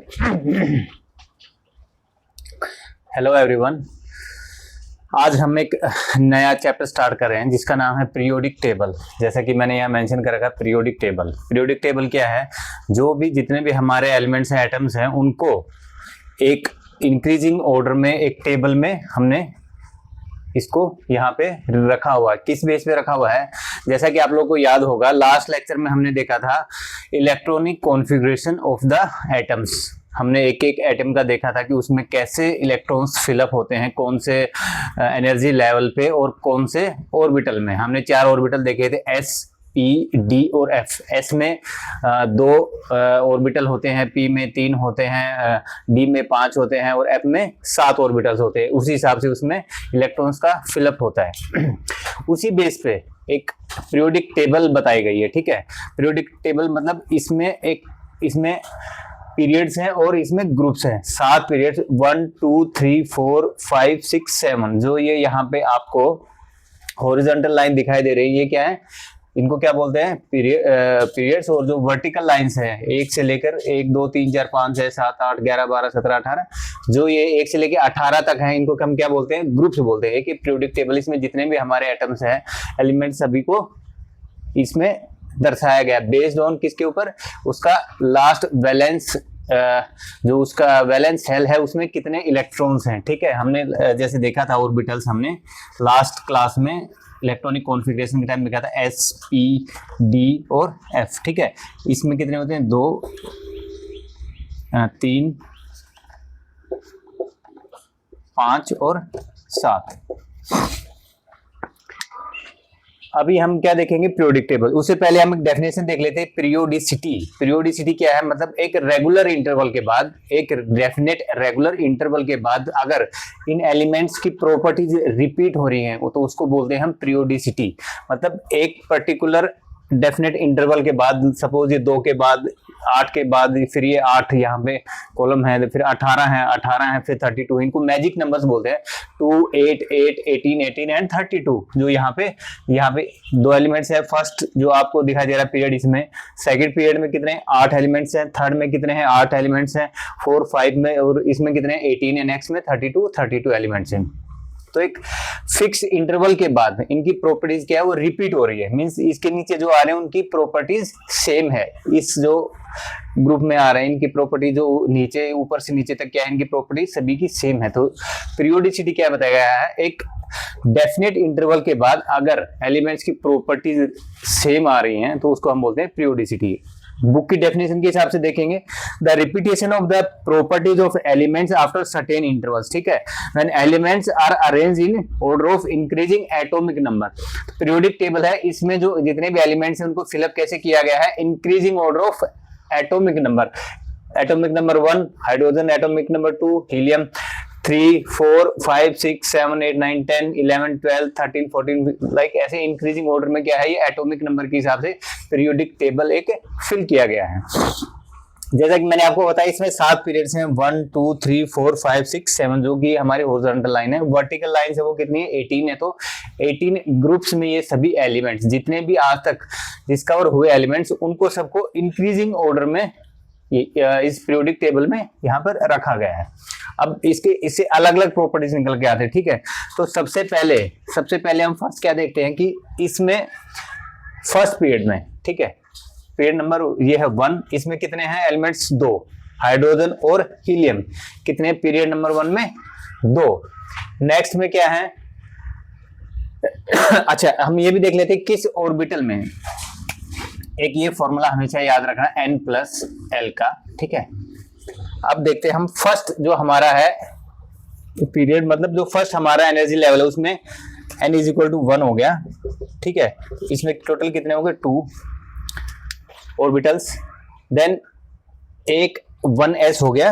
Hello everyone, आज हम एक नया चैप्टर स्टार्ट कर रहे हैं जिसका नाम है पीरियोडिक टेबल। जैसा कि मैंने यहाँ मेंशन कर रखा, पीरियोडिक टेबल। पीरियोडिक टेबल क्या है? जो भी जितने भी हमारे एलिमेंट्स हैं, एटम्स हैं, उनको एक इंक्रीजिंग ऑर्डर में एक टेबल में हमने इसको यहाँ पे रखा हुआ है। किस बेस पे रखा हुआ है? जैसा कि आप लोगों को याद होगा, लास्ट लेक्चर में हमने देखा था electronic configuration of the atoms. हमने एक एक एटम का देखा था कि उसमें कैसे इलेक्ट्रॉन्स फिलअप होते हैं, कौन से एनर्जी लेवल पे और कौन से ऑर्बिटल में। हमने 4 ऑर्बिटल देखे थे, एस, पी, डी और एफ। एस में 2 ऑर्बिटल होते हैं, पी में 3 होते हैं, डी में 5 होते हैं और एफ में 7 ऑर्बिटल्स होते हैं। उसी हिसाब से उसमें इलेक्ट्रॉन्स का फिलअप होता है। उसी बेस पे एक पीरियोडिक टेबल बताई गई है। ठीक है, पीरियोडिक टेबल मतलब इसमें पीरियड्स हैं और इसमें ग्रुप्स हैं। 7 पीरियड्स, 1 2 3 4 5 6 7। जो ये यहाँ पे आपको हॉरिजॉन्टल लाइन दिखाई दे रही है, ये क्या है? इनको क्या बोलते हैं? पीरियड्स। और जो वर्टिकल लाइंस हैं 1 से लेकर 1 2 3 4 5 6 7 8 11 12 17 18, जो ये 1 से लेकर 18 तक हैं, इनको हम क्या बोलते हैं? ग्रुप्स बोलते हैं। कि पीरियोडिक टेबल, इसमें जितने भी हमारे एटम्स हैं, एलिमेंट्स, सभी को इसमें दर्शाया गया बेस्ड ऑन किसके ऊपर? उसका लास्ट वैलेंस, जो उसका वैलेंस शेल है उसमें कितने इलेक्ट्रॉन्स हैं। ठीक है, हमने जैसे देखा था ऑर्बिटल्स, हमने लास्ट क्लास में इलेक्ट्रॉनिक कॉन्फ़िगरेशन के टाइम में देखा था, एस, पी, डी और एफ। ठीक है, इसमें कितने होते हैं? 2 3 5 और 7। अभी हम क्या देखेंगे? Periodic table. उससे पहले हम एक डेफिनेशन देख लेते हैं, पीरियोडिसिटी। पीरियोडिसिटी क्या है? मतलब एक रेगुलर इंटरवल के बाद, एक डेफिनेट रेगुलर इंटरवल के बाद अगर इन एलिमेंट्स की प्रॉपर्टीज रिपीट हो रही हैं तो उसको बोलते हैं हम पीरियोडिसिटी। मतलब एक पर्टिकुलर डेफिनेट इंटरवल के बाद, सपोज ये 2 के बाद, 8 के बाद, फिर ये 8 यहाँ पे कॉलम है, फिर 18 है, फिर 32। इनको मैजिक नंबर्स बोलते हैं। 2 8 8 18 18 एंड 32। जो यहाँ पे 2 एलिमेंट्स है। फर्स्ट जो आपको दिखाई दे रहा है पीरियड, इसमें सेकंड पीरियड में कितने? 8 एलिमेंट्स हैं। थर्ड में कितने हैं? 8 एलिमेंट्स हैं। 4 5 में, और इसमें कितने हैं? 18 है। नेक्स्ट में 32 एलिमेंट्स हैं। तो एक फिक्स इंटरवल के बाद इनकी प्रॉपर्टीज क्या है? वो रिपीट हो रही है। मींस इसके नीचे जो आ रहे हैं उनकी प्रॉपर्टीज सेम है। इस जो ग्रुप में आ रहे हैं इनकी प्रॉपर्टी, जो नीचे ऊपर से नीचे तक क्या है, इनकी प्रॉपर्टी सभी की सेम है। तो पीरियोडिसिटी क्या बताया गया है? एक डेफिनेट इंटरवल के बाद अगर एलिमेंट्स की प्रॉपर्टीज सेम आ रही हैं तो उसको हम बोलते हैं पीरियोडिसिटी। बुक की डेफिनेशन के हिसाब से देखेंगे, the repetition of the properties of elements after certain intervals. ठीक है, when elements are arranged in order of increasing atomic number. Periodic table है, इसमें जो जितने भी एलिमेंट्स हैं उनको फिलअप कैसे किया गया है? Increasing order of atomic number. Atomic number 1 hydrogen, atomic number 2 helium, 3 4 5 6 7 8 9 10 11 12 13 14, like ऐसे इंक्रीजिंग ऑर्डर में क्या है? ये एटॉमिक नंबर के हिसाब से पीरियोडिक टेबल एक फिल किया गया है। जैसा कि मैंने आपको बताया, इसमें 7 पीरियड्स हैं, 1 2 3 4 5 6 7, जो कि हमारी हॉरिजॉन्टल लाइन है। वर्टिकल लाइन से वो कितनी है? 18 है। तो 18 ग्रुप्स में ये सभी एलिमेंट्स, जितने भी आज तक डिस्कवर हुए एलिमेंट्स, उनको सबको इंक्रीजिंग ऑर्डर में इस पीरियोडिक टेबल में यहाँ पर रखा गया है। अब इससे अलग अलग प्रॉपर्टीज निकल के आते हैं। ठीक है, तो सबसे पहले हम फर्स्ट क्या देखते हैं कि इसमें फर्स्ट पीरियड में, ठीक है, पीरियड नंबर ये है 1, इसमें कितने हैं एलिमेंट्स? 2 हाइड्रोजन और हीलियम। कितने? पीरियड नंबर 1 में 2। नेक्स्ट में क्या है? अच्छा, हम ये भी देख लेते हैं किस ऑर्बिटल में। एक ये फॉर्मूला हमेशा याद रखना, n+l का। ठीक है, अब देखते हैं हम फर्स्ट जो हमारा है पीरियड, मतलब जो फर्स्ट हमारा एनर्जी लेवल है उसमें n = 1 हो गया। ठीक है, इसमें टोटल कितने हो गए? 2 ऑर्बिटल्स। देन एक 1s हो गया,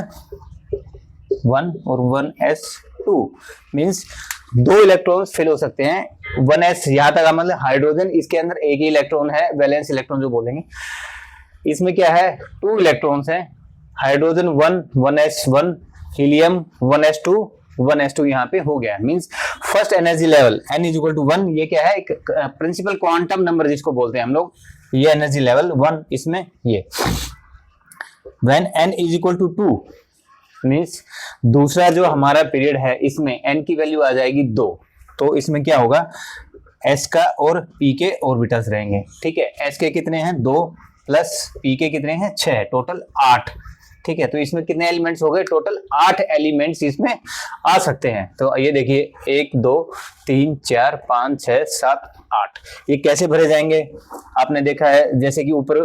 1 और 1s2, मींस 2 इलेक्ट्रॉन्स फिल हो सकते हैं। 1s यहां तक मतलब हाइड्रोजन, इसके अंदर एक ही इलेक्ट्रॉन है, वैलेंस इलेक्ट्रॉन जो बोलेंगे। इसमें क्या है? 2 इलेक्ट्रॉन्स हैं, hydrogen 1 1s1, helium 1s2 1s2 यहाँ पे हो गया। Means first energy level n = 1, ये क्या है? एक प्रिंसिपल क्वांटम नंबर जिसको बोलते हैं हम लोग, ये एनर्जी लेवल 1 इसमें ये। When n is equal to 2 means दूसरा जो हमारा पीरियड है इसमें n की वैल्यू आ जाएगी 2, तो इसमें क्या होगा, s का और p के ऑर्बिटल्स रहेंगे, ठीक है। s के कितने हैं 2 प्लस p के कितने हैं 6, टोटल 8, ठीक है। तो इसमें कितने एलिमेंट्स हो गए, टोटल 8 एलिमेंट्स इसमें आ सकते हैं। तो ये देखिए 1 2 3 4 5 6 7 8, ये कैसे भरे जाएंगे, आपने देखा है जैसे कि ऊपर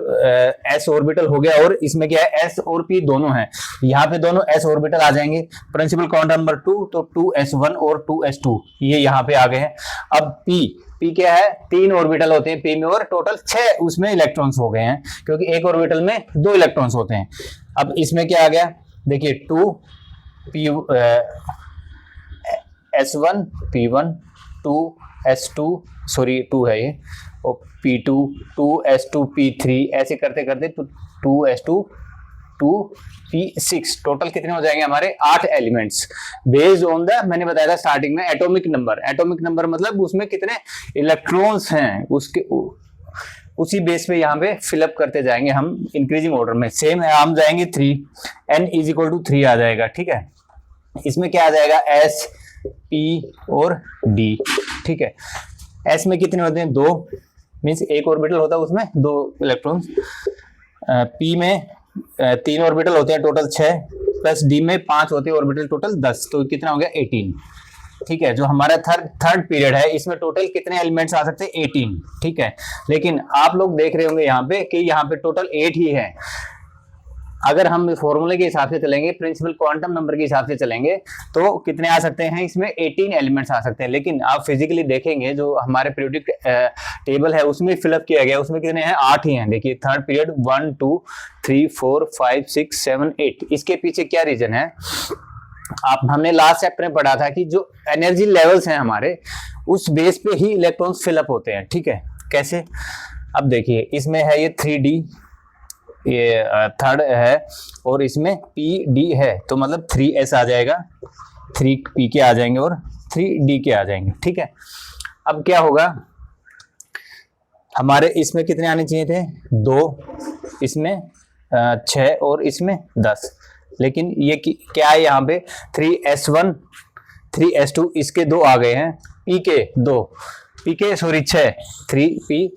s ऑर्बिटल हो गया और इसमें क्या है s और p दोनों हैं, यहाँ पे दोनों s ऑर्बिटल आ जाएंगे। प्रिंसिपल क्वांटम नंबर 2, तो 2s1 और 2s2 ये यहाँ पे आ गए हैं। अब p क्या है, 3 ऑर्बिटल होते हैं p में और टोटल 6 उसमें इलेक्ट्रॉन्स हो गए हैं, क्योंकि एक ऑर्बिटल में 2 इलेक्ट्रॉन्स होते हैं। अब इसमें क्या आ गया, देखिए 2 p s1 p1 2 s2 sorry 2 है ये, और p2 2s2 p3 ऐसे करते करते 2s2 2p6 टोटल कितने हो जाएंगे हमारे 8 एलिमेंट्स बेस्ड ऑन द, मैंने बताया था स्टार्टिंग में एटॉमिक नंबर। एटॉमिक नंबर मतलब उसमें कितने इलेक्ट्रॉन्स हैं उसके उसी बेस पे यहाँ पे फिलअप करते जाएंगे हम इंक्रीजिंग ऑर्डर में। सेम है, हम जाएंगे 3 n इज इक्वल टू 3 आ जाएगा, ठीक है। इसमें क्या आ जाएगा s p और d, ठीक है। s में कितने होते हैं 2, मीन्स एक ऑर्बिटल होता है उसमें 2 इलेक्ट्रॉन्स, p में 3 ऑर्बिटल होते हैं टोटल 6, प्लस d में 5 होते हैं ऑर्बिटल टोटल 10, तो कितना हो गया 18, ठीक है। जो हमारा थर्ड पीरियड है इसमें टोटल कितने एलिमेंट्स आ सकते हैं 18, ठीक है। लेकिन आप लोग देख रहे होंगे यहाँ पे कि यहाँ पे टोटल 8 ही है। अगर हम फॉर्मूले के हिसाब से चलेंगे, प्रिंसिपल क्वांटम नंबर के हिसाब से चलेंगे, तो कितने आ सकते हैं इसमें 18 एलिमेंट्स आ सकते हैं। लेकिन आप फिजिकली देखेंगे जो हमारे पीरियोडिक टेबल है उसमें फिलअप किया गया, उसमें कितने हैं 8 ही हैं। देखिए थर्ड पीरियड 1 2 3 4 5 6 7 8, इसके पीछे क्या रीजन है, हमने लास्ट चैप्टर में पढ़ा था कि जो एनर्जी लेवल्स हैं हमारे उस बेस पे ही इलेक्ट्रॉन्स फिलअप होते हैं, ठीक है। कैसे, अब देखिए इसमें है ये 3d, ये थर्ड है और इसमें pd है, तो मतलब 3s आ जाएगा, 3p के आ जाएंगे और 3d के आ जाएंगे, ठीक है। अब क्या होगा, हमारे इसमें कितने आने चाहिए थे 2, इसमें 6 और इसमें 10, लेकिन ये क्या है यहाँ पे 3s1 3s2 इसके 2 आ गए हैं, p के 2 p के सॉरी 6 3p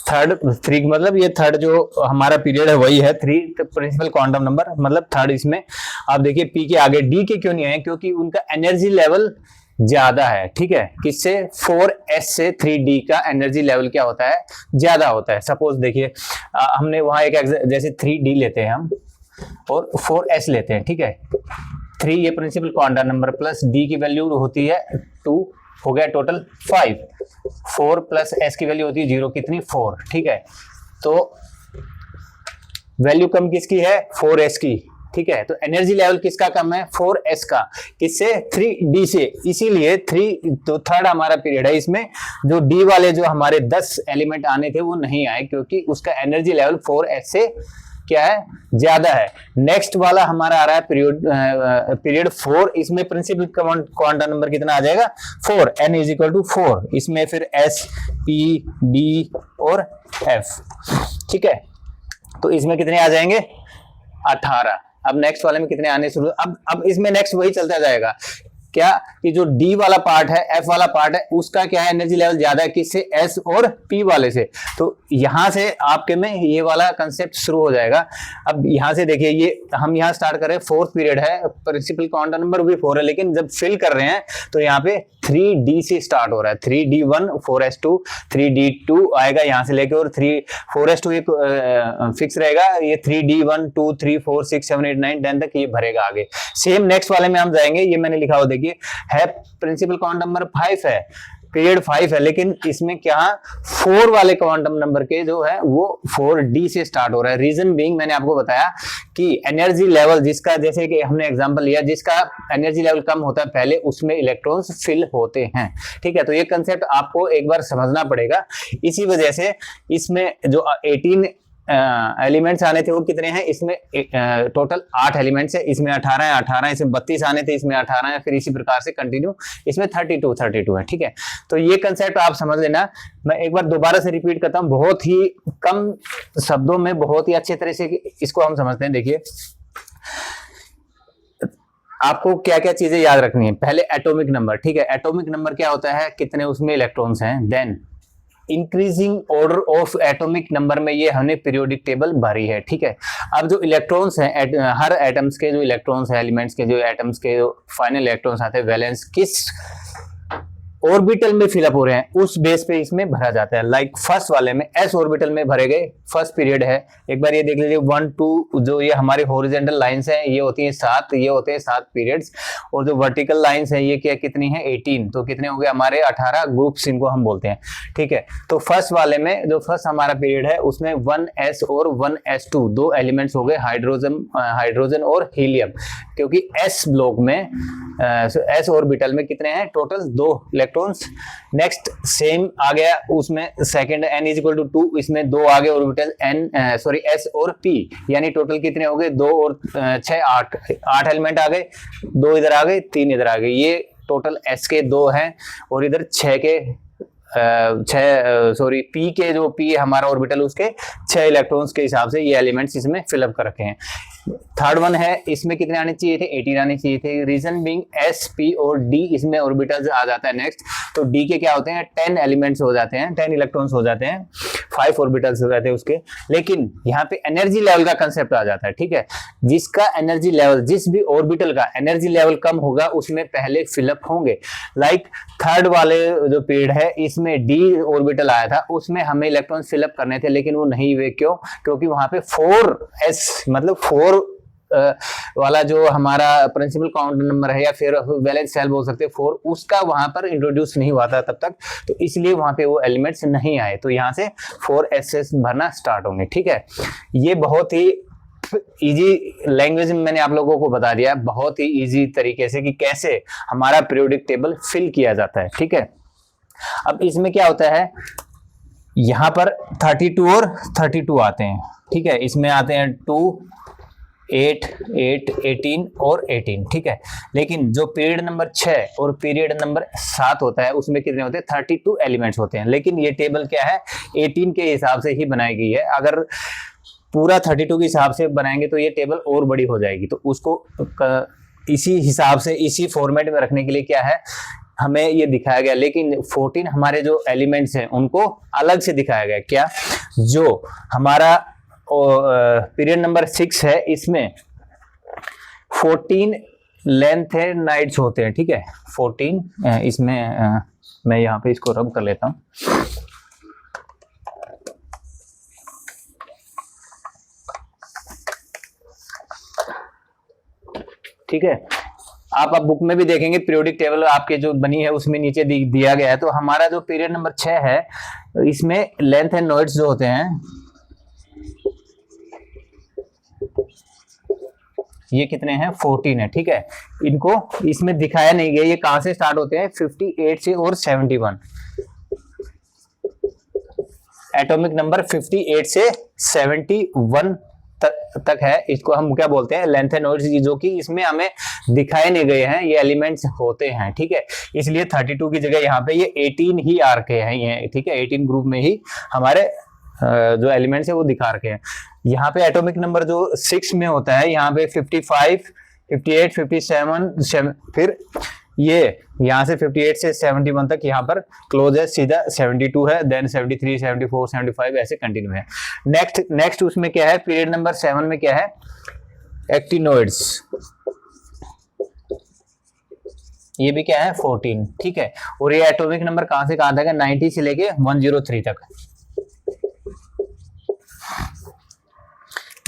थर्ड 3 मतलब ये थर्ड जो हमारा पीरियड है वही है 3, प्रिंसिपल क्वांटम नंबर मतलब थर्ड। इसमें आप देखिए p के आगे d के क्यों नहीं आए, क्योंकि उनका एनर्जी लेवल ज्यादा है, ठीक है। किससे 4s से 3d का एनर्जी लेवल क्या होता है, ज्यादा होता है। सपोज देखिए हमने वहां एक जैसे 3d लेते हैं हम और 4s लेते हैं, ठीक है। 3 ये principal quantum number plus d की वैल्यू होती है 2, हो गया टोटल 5, 4 प्लस s की वैल्यू होती है 0, कितनी 4, ठीक है। तो वैल्यू कम किसकी है 4s की, ठीक है। तो एनर्जी लेवल किसका कम है 4s का, किससे 3d से, इसीलिए 3 तो थर्ड हमारा पीरियड है, इसमें जो d वाले जो हमारे 10 एलिमेंट आने थे वो नहीं आए, क्योंकि उसका एनर्जी लेवल 4s से क्या है ज्यादा है। नेक्स्ट वाला हमारा आ रहा है पीरियड 4, इसमें प्रिंसिपल क्वांटम नंबर कितना आ जाएगा 4, n इज इक्वल टू 4, इसमें फिर s p d और f, ठीक है। तो इसमें कितने आ जाएंगे 18। अब नेक्स्ट वाले में कितने आने शुरू, अब इसमें नेक्स्ट वही चलता जाएगा क्या कि जो D वाला पार्ट है, F वाला पार्ट है, उसका क्या है एनर्जी लेवल ज्यादा है किससे S और P वाले से। तो यहां से आपके में ये वाला कंसेप्ट शुरू हो जाएगा। अब यहां से देखिए ये हम यहां स्टार्ट कर रहे हैं, फोर्थ पीरियड है, प्रिंसिपल क्वांटम नंबर भी 4 है, लेकिन जब फिल कर रहे हैं तो यहाँ पे 3D से स्टार्ट हो रहा है, 3D1 4s2 3D2 आएगा यहाँ से लेके, और 4s2 एक फिक्स रहेगा, ये 3D1 2 3 4 6 7 8 9 10 तक ये भरेगा आगे। सेम नेक्स्ट वाले में हम जाएंगे, ये मैंने लिखा हो देखिए है प्रिंसिपल क्वांटम नंबर 5 है, पीरियड 5 है, लेकिन इसमें क्या 4 वाले क्वांटम नंबर के जो है वो 4D से स्टार्ट हो रहा है। रीजन बीइंग मैंने आपको बताया कि एनर्जी लेवल जिसका, जैसे कि हमने एग्जांपल लिया, जिसका एनर्जी लेवल कम होता है पहले उसमें इलेक्ट्रॉन्स फिल होते हैं, ठीक है। तो ये कंसेप्ट आपको एक बार समझना पड़ेगा। इसी वजह से इसमें जो 18 एलिमेंट्स आने थे वो कितने हैं, इसमें टोटल 8 एलिमेंट्स है, इसमें 18 है, 18 इसमें 32 आने थे, इसमें 18 है, फिर इसी प्रकार से कंटिन्यू इसमें 32 है, ठीक है। तो ये कंसेप्ट आप समझ लेना। मैं एक बार दोबारा से रिपीट करता हूं, बहुत ही कम शब्दों में बहुत ही अच्छे तरह से इसको हम समझते हैं। देखिए आपको क्या क्या चीजें याद रखनी है, पहले एटॉमिक नंबर, ठीक है, एटॉमिक नंबर क्या होता है, कितने उसमें इलेक्ट्रॉन्स हैं, then increasing order of atomic number में ये हमने पीरियोडिक टेबल भरी है, ठीक है। अब जो इलेक्ट्रॉन्स हैं, हर एटम्स के जो इलेक्ट्रॉन्स हैं, एलिमेंट्स के जो एटम्स के जो फाइनल इलेक्ट्रॉन्स आते हैं, वैलेंस किस ऑर्बिटल में फिलअप हो रहे हैं उस बेस पे इसमें भरा जाता है। लाइक फर्स्ट वाले में एस ऑर्बिटल में भरे गए, फर्स्ट पीरियड है, एक बार ये देख लीजिए 1 2, जो ये हमारी हॉरिजॉन्टल लाइंस हैं ये होती हैं 7, ये होते हैं 7 पीरियड्स, और जो वर्टिकल लाइंस हैं ये क्या कितनी है 18, तो कितने हो गए हमारे 18 ग्रुप्स इनको हम बोलते हैं, ठीक है। तो फर्स्ट वाले में जो फर्स्ट हमारा पीरियड है उसमें 1s और 1s2 दो एलिमेंट्स हो गए, हाइड्रोजन और हीलियम, क्योंकि एस ब्लॉक में एस ऑर्बिटल में कितने हैं टोटल 2 इलेक्ट्रॉन्स। नेक्स्ट सेम आ गया उसमें second n is equal to 2, इसमें 2 आ गए ऑर्बिटल s और p, यानी टोटल कितने हो गए 2 और 6 8 एलिमेंट आ गए, 2 इधर आ गए 3 इधर आ गए, ये टोटल s के 2 हैं और इधर 6 के p के जो p हमारा ऑर्बिटल उसके 6 इलेक्ट्रॉन्स के हिसाब से ये एलिमेंट्स इसमें फिलअप कर रखे हैं। थर्ड वन है, इसमें कितने आने चाहिए थे 18 आने चाहिए थे, रीजन बीइंग s p और d इसमें ऑर्बिटल्स आ जाता है नेक्स्ट, तो d के क्या होते हैं 10 एलिमेंट्स हो जाते हैं, 10 इलेक्ट्रॉन्स हो जाते हैं, 5 ऑर्बिटल्स हो जाते हैं उसके। लेकिन यहाँ पे एनर्जी लेवल का कंसेप्ट आ जाता है, ठीक है, जिसका एनर्जी लेवल, जिस भी ऑर्बिटल का एनर्जी लेवल कम होगा उसमें पहले फिलअप होंगे। लाइक थर्ड वाले जो पीरियड है इसमें d ऑर्बिटल आया था, उसमें हमें इलेक्ट्रॉन फिलअप करने थे लेकिन वो नहीं हुए, क्यों, क्योंकि वहां पे 4s मतलब 4 वाला जो हमारा प्रिंसिपल काउंट नंबर है या फिर वैलेंस सेल बोल सकते हैं 4, उसका वहां पर इंट्रोड्यूस नहीं हुआ था तब तक, तो इसलिए वहां पे वो एलिमेंट्स नहीं आए, तो यहाँ से 4s भरना स्टार्ट होंगे, ठीक है। ये बहुत ही इजी लैंग्वेज में मैंने आप लोगों को बता दिया, बहुत ही इजी तरीके से कि कैसे हमारा पीरियोडिक टेबल फिल किया जाता है, ठीक है। अब इसमें क्या होता है, यहाँ पर 32 और 32 आते हैं, ठीक है, इसमें आते हैं 2 8 8 18 और 18, ठीक है। लेकिन जो पीरियड नंबर 6 और पीरियड नंबर 7 होता है उसमें कितने होते हैं 32 एलिमेंट्स होते हैं, लेकिन ये टेबल क्या है 18 के हिसाब से ही बनाई गई है। अगर पूरा 32 के हिसाब से बनाएंगे तो ये टेबल और बड़ी हो जाएगी, तो उसको इसी हिसाब से इसी फॉर्मेट में रखने के लिए क्या है हमें ये दिखाया गया, लेकिन 14 हमारे जो एलिमेंट्स हैं उनको अलग से दिखाया गया। क्या, जो हमारा पीरियड नंबर 6 है इसमें 14 लेंथ है नाइट्स होते हैं, ठीक है, 14 इसमें मैं यहाँ पे इसको रब कर लेता हूँ, ठीक है। आप अब बुक में भी देखेंगे पीरियोडिक टेबल आपके जो बनी है उसमें नीचे दिया गया है, तो हमारा जो पीरियड नंबर 6 है इसमें लेंथ एंड नोड्स जो होते हैं ये कितने हैं 14 है, ठीक है। इनको इसमें दिखाया नहीं गया, ये कहां से स्टार्ट होते हैं 58 से और 71, एटॉमिक नंबर 58 से 71 तक है, इसको हम क्या बोलते हैं लेंथ एंड नोड्स, जो कि इसमें हमें दिखाए नहीं गए हैं, ये एलिमेंट्स होते हैं, ठीक है। इसलिए 32 की जगह यहाँ पे ये 18 ही आ रखे हैं ये, ठीक है, 18 ग्रुप में ही हमारे जो एलिमेंट्स है वो दिखा रखे हैं। यहाँ पे एटॉमिक नंबर जो 6 में होता है यहाँ पे 55 58 57 फिर ये यहाँ से 58 से 71 तक यहाँ पर क्लोज है, सीधा 72 है, देन 73 74 75 ऐसे कंटिन्यू है। नेक्स्ट उसमें क्या है पीरियड नंबर 7 में क्या है एक्टिनोइड्स, ये भी क्या है 14, ठीक है। और ये एटॉमिक नंबर कहां से कहां तक है 90 से लेके 103 तक,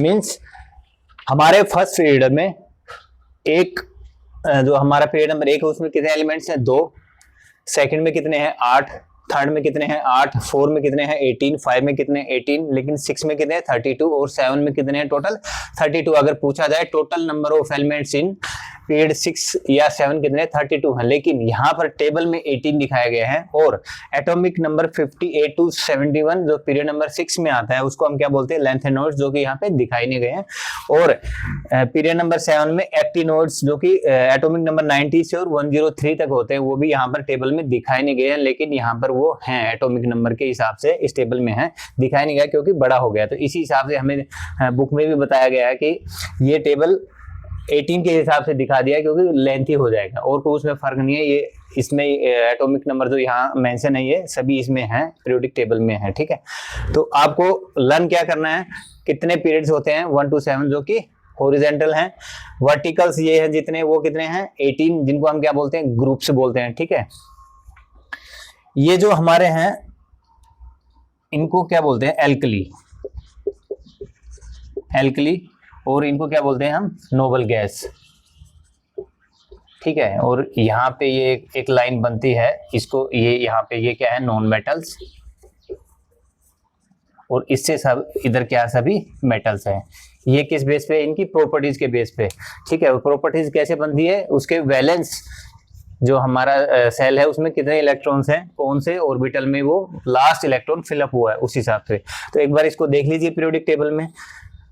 मींस हमारे फर्स्ट पीरियड में एक जो हमारा पीरियड नंबर 1 है उसमें कितने एलिमेंट्स हैं 2, सेकंड में कितने हैं 8, थर्ड में कितने हैं 8, 4 में कितने हैं 18, 5 में कितने हैं 18, लेकिन 6 में कितने हैं 32 और 7 में कितने हैं टोटल 32। अगर पूछा जाए total number of elements in period 6 या 7 कितने 32 है, लेकिन यहाँ पर टेबल में 18 दिखाया गया है, और एटॉमिक नंबर 58 टू 71 जो पीरियड नंबर 6 में आता है उसको हम क्या बोलते हैं लेंथ एंड नोड्स, जो कि यहाँ पे दिखाई नहीं गए हैं। और पीरियड नंबर 7 में एक्टिनोड्स जो कि एटॉमिक नंबर 90 से और 103 तक होते हैं, वो भी यहाँ पर टेबल में दिखाई नहीं गए हैं, लेकिन यहाँ पर वो हैं एटॉमिक नंबर के हिसाब से इस टेबल में है, दिखाई नहीं गया क्योंकि बड़ा हो गया। तो इसी हिसाब से हमें बुक में भी बताया गया है कि ये टेबल 18 के हिसाब से दिखा दिया क्योंकि लेंथी हो जाएगा, और कोई उसमें फर्क नहीं है। ये इसमें एटॉमिक नंबर जो यहाँ मेंशन है ये सभी इसमें है, पीरियोडिक टेबल में है, ठीक है। तो आपको लर्न क्या करना है, कितने पीरियड्स होते हैं 1 to 7 जो कि हॉरिजॉन्टल हैं, वर्टिकल्स ये हैं जितने, वो कितने हैं 18, जिनको हम क्या बोलते हैं ग्रुप्स बोलते हैं, ठीक है। ये जो हमारे हैं इनको क्या बोलते हैं एल्कली, एल्कली, और इनको क्या बोलते हैं हम नोबल गैस, ठीक है। और यहाँ पे ये एक लाइन बनती है, इसको ये यहाँ पे ये क्या है नॉन मेटल्स, और इससे सब इधर क्या सभी मेटल्स हैं। ये किस बेस पे, इनकी प्रॉपर्टीज के बेस पे, ठीक है। प्रॉपर्टीज कैसे बनती है, उसके वैलेंस जो हमारा सेल है उसमें कितने इलेक्ट्रॉन्स हैं, कौन से ऑर्बिटल में वो लास्ट इलेक्ट्रॉन फिलअप हुआ है, उस हिसाब से। तो एक बार इसको देख लीजिए पीरियोडिक टेबल में,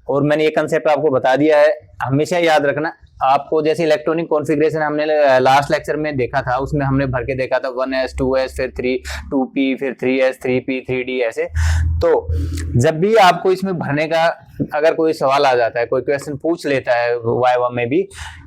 और मैंने ये कंसेप्ट आपको बता दिया है। हमेशा याद रखना आपको, जैसे इलेक्ट्रॉनिक कॉन्फ़िगरेशन हमने लास्ट लेक्चर में देखा था, उसमें हमने भर के देखा था 1s 2s फिर 2p फिर 3s 3p 3d ऐसे। तो जब भी आपको इसमें भरने का अगर कोई सवाल आ जाता है, कोई क्वेश्चन पूछ लेता है वाइवा में भी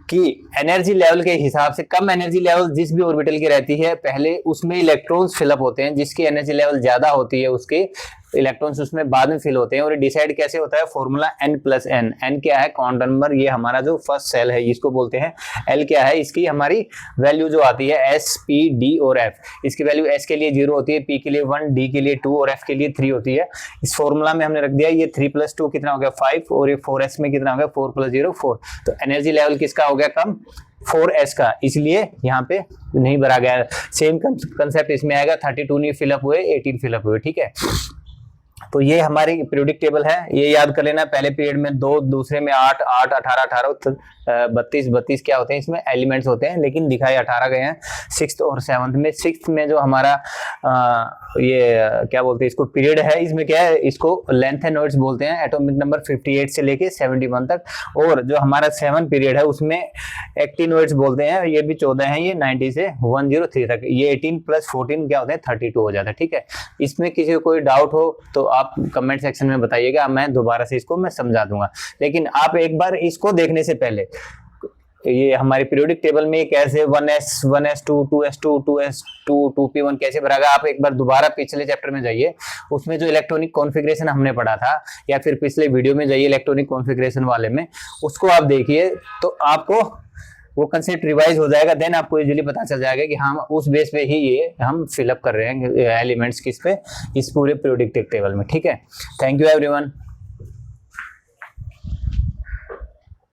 कि एनर्जी लेवल के हिसाब से, कम एनर्जी लेवल जिस भी ऑर्बिटल की रहती है पहले उसमें इलेक्ट्रॉन्स फिलअप होते हैं, जिसकी एनर्जी लेवल ज्यादा होती है उसके इलेक्ट्रॉन्स उसमें बाद में फिल होते हैं। और ये डिसाइड कैसे होता है, फॉर्मूला n+n, n क्या है क्वांटम नंबर, ये हमारा जो फर्स्ट सेल है इसको बोलते हैं, l क्या है इसकी हमारी वैल्यू जो आती है s p d और f, इसकी वैल्यू s के लिए 0 होती है, p के लिए 1, d के लिए 2 और f के लिए 3 होती है। इस फॉर्मूला में हमने रख दिया ये 3 + 2 कितना हो गया 5, और ये 4s में कितना हो गया 4 + 0 4। तो एनर्जी लेवल किसका हो गया कम, 4s का, इसलिए यहाँ पे नहीं भरा गया। सेम कंसेप्ट इसमें आएगा, 32 नहीं फिलअप हुए 18 फिलअप हुए, ठीक है। तो ये हमारी पीरियोडिक टेबल है, ये याद कर लेना। पहले पीरियड में 2, दूसरे में 8, 8 18 18 32 32 क्या होते हैं इसमें एलिमेंट्स होते हैं, लेकिन दिखाए 18 गए हैं। 6th और 7th में, 6th में जो हमारा ये क्या बोलते हैं इसको पीरियड है, इसमें क्या है, इसको लेंथेनॉइड्स बोलते हैं, एटॉमिक नंबर 58 से लेके 71 तक। और जो हमारा 7 पीरियड है उसमें एक्टिनॉइड्स बोलते हैं, ये भी 14 है, ये 90 से 103 तक। ये 18 + 14 क्या होते हैं 32 हो जाता है, ठीक है। इसमें किसी को कोई डाउट हो तो आप कमेंट सेक्शन में बताइएगा, मैं दोबारा से इसको मैं समझा दूंगा। लेकिन आप एक बार इसको देखने से पहले ये हमारी पीरियोडिक टेबल में कैसे 1s 1s2 2s2 2s2 2p1 कैसे भरागा, आप एक बार दोबारा पिछले चैप्टर में जाइए, उसमें जो इलेक्ट्रॉनिक कॉन्फ़िगरेशन हमने पढ़ा था, या फिर पिछले वीडियो में जाइए इलेक्ट्रॉनिक कॉन्फ़िगरेशन वाले में, उसको आप देखिए तो आपको वो कंसेप्ट रिवाइज हो जाएगा। देन आपको इजीली पता चल जाएगा कि हम उस बेस पे ही ये हम फिलअप कर रहे हैं एलिमेंट्स किस पे, इस पूरे पीरियोडिक टेबल में, ठीक है। Thank you everyone.